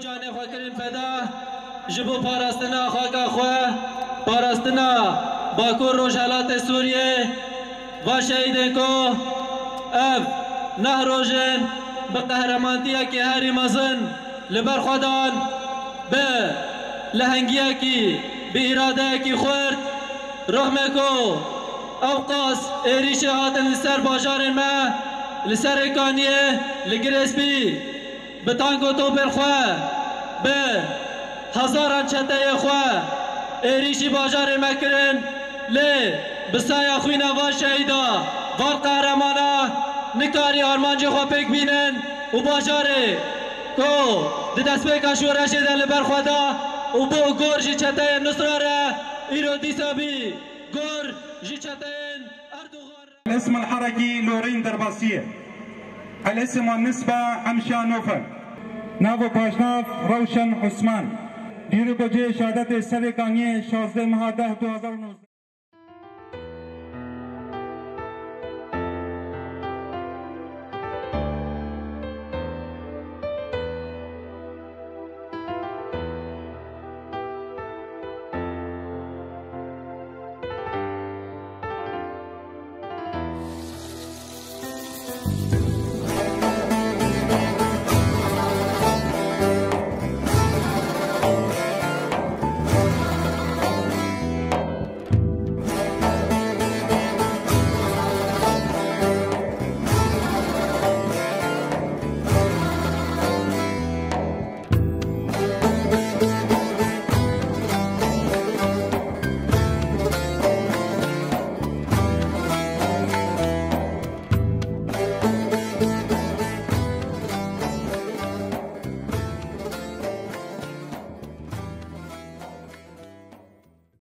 جان خو کرن فدا جبو پاراستنا خاکا خو پاراستنا باکور روشالات سوریه و شهیدن کو اف نه روشن به قهرمانتیه که هری مزن لبر خودان به لهنگیه کی به اراده کی خورد رحمه کو اوقاس ایریش هاتن لسر باجار ما لسر کانیه لگرسپی به تانگو تو برخواه به هزاران چته خواه ایریشی باجار ما کرن لی بسایا خوینه و شهیدا و قهرمانا نکاری آرمانجی خواه پیک بینن و باجاره کو ده دست پیکا شورش ده لبر خدا و بو گور جی چته نصراره ایرو دیسا بی گور جی چته اردوغار. الاسم الحركي لورين درباسية، الاسم والنسبة أمشانوفر، ناو پاشناف روشن عثمان، دیرو بجه شهادت سر کانیه 16 ماه 10 2019.